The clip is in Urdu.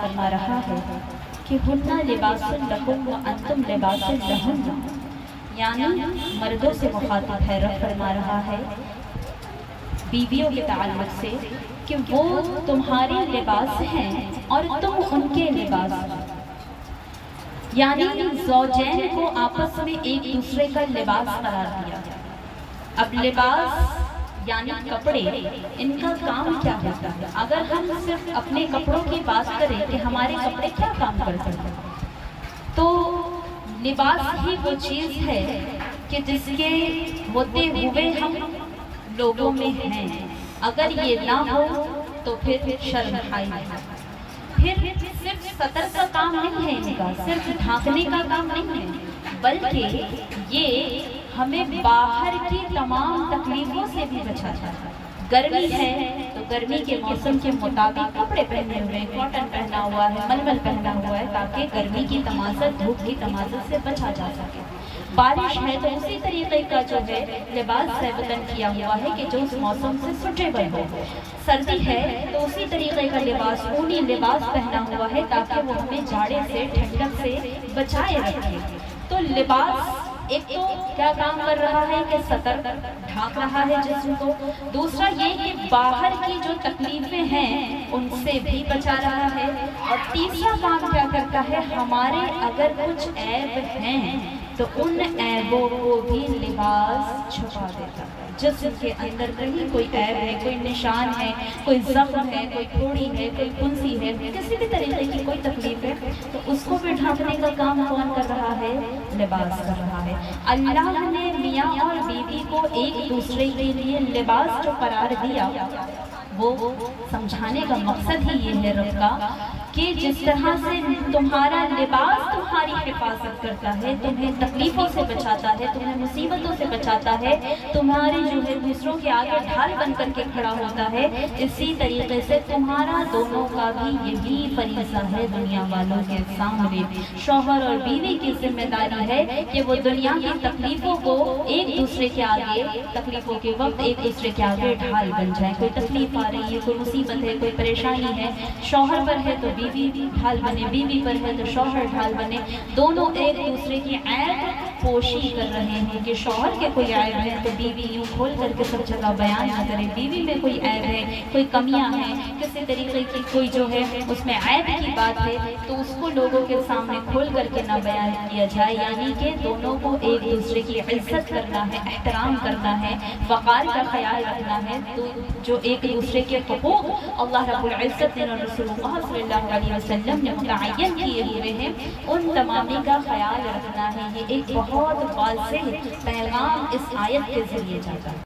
فرما رہا ہے کہ ہن لباس لکم وانتم لباس لہن، یعنی مردوں سے مخاطب ہے، رب فرما رہا ہے بیویوں کے تعلق سے کہ وہ تمہارے لباس ہیں اور تم ان کے لباس ہیں، یعنی زوجین کو آپس میں ایک دوسرے کا لباس قرار دیا۔ اب لباس یعنی کپڑے، ان کا کام کیا ہوتا ہے؟ اگر ہم صرف اپنے کپڑوں کی بات کریں کہ ہمارے کپڑے کیا کام کرتے ہیں، تو لباس ہی وہ چیز ہے کہ جس کے ہوتے ہوئے ہم لوگوں میں ہیں، اگر یہ نہ ہو تو پھر شرم آئی ہے۔ پھر صرف سطر کا کام نہیں ہے ان کا، صرف ڈھانکنے کا کام نہیں ہے، بلکہ یہ ہمیں باہر کی تمام تکلیفوں سے بھی بچاتا ہے۔ گرمی ہے تو گرمی کے موسم کے مطابق کپڑے پہنے ہوئے، کاٹن پہنا ہوا ہے، ململ پہنا ہوا ہے، تاکہ گرمی کی تمازت، دھوپ کی تمازت سے بچا جا سکے۔ بارش ہے تو اسی طریقے کا جو ہے لباس وطن کیا ہوا ہے کہ جو اس موسم سے سوٹیبل ہو۔ سردی ہے تو اسی طریقے کا لباس، اونی لباس پہنا ہوا ہے تاکہ وہ ہمیں جاڑے سے، ٹھنڈک سے بچائے رکھے۔ تو لباس ایک تو کیا کام کر رہا ہے کہ سطر ڈھانک رہا ہے جسم کو، دوسرا یہ کہ باہر کی جو تکلیفیں ہیں ان سے بھی بچا رہا ہے، اور تیسرا کام کیا کرتا ہے، ہمارے اگر کچھ عیب ہیں تو ان عیبوں کو بھی لباس چھپا دیتا ہے۔ جسم کے اندر کہیں کوئی عیب ہے، کوئی نشان ہے، کوئی زخم ہے، کوئی پھوڑی ہے، کوئی پھنسی ہے، کسی بھی طریقے کی کوئی تکلیف ہے، تو اس کو بھی ڈھانپنے کا کام کون کر رہا ہے؟ لباس کر رہا ہے۔ اللہ نے میاں اور بیوی کو ایک دوسرے کے لیے لباس جو قرار دیا، وہ سمجھانے کا مقصد ہی یہ ہے رب کا کہ جس طرح سے تمہارا لباس تمہاری حفاظت کرتا ہے، تمہیں تکلیفوں سے بچاتا ہے، تمہیں مصیبتوں سے بچاتا ہے، تمہاری جو ہے دوسروں کے آگے ڈھال بن کر کے کھڑا ہوتا ہے، اسی طریقے سے تمہارا دونوں کا بھی یہی فریضہ ہے دنیا والوں کے سامنے۔ شوہر اور بیوی کی ذمہ داری ہے کہ وہ دنیا کی تکلیفوں کو ایک دوسرے کے آگے، تکلیفوں کے وقت ایک دوسرے کے آگے ڈھال بن جائے۔ کوئی تکلیف آ رہی ہے، کوئی مصیبت ہے، کوئی پریشانی ہے، شوہر پر ہے تو بیوی ڈھال بنے، بیوی پر ہے تو شوہر ڈھال بنے، دونوں ایک دوسرے کی عیب پوشی کر رہے ہیں کہ شوہر کے کوئی عیب ہے تو بیوی یوں کھول کر کے سب جگہ بیان نہ کرے، بیوی میں کوئی عیب ہے، کوئی کمیاں ہیں، کسی طریقے کی کوئی جو ہے اس میں عیب کی بات ہے تو اس کو لوگوں کے سامنے کھول کر کے نہ بیان کیا جائے، یعنی کہ دونوں کو ایک دوسرے کی عزت کرنا ہے، احترام کرنا ہے، وقار کا خیال رکھنا ہے۔ تو جو ایک دوسرے کے حقوق اللہ رب العزت نے اور رسول اللہ صلی اللہ علیہ وسلم نے متعین کیے ہوئے ہیں، ان تمامی کا خیال رکھنا ہے۔ یہ ایک بہت واضح پیغام اس آیت کے ذریعے جاتا ہے۔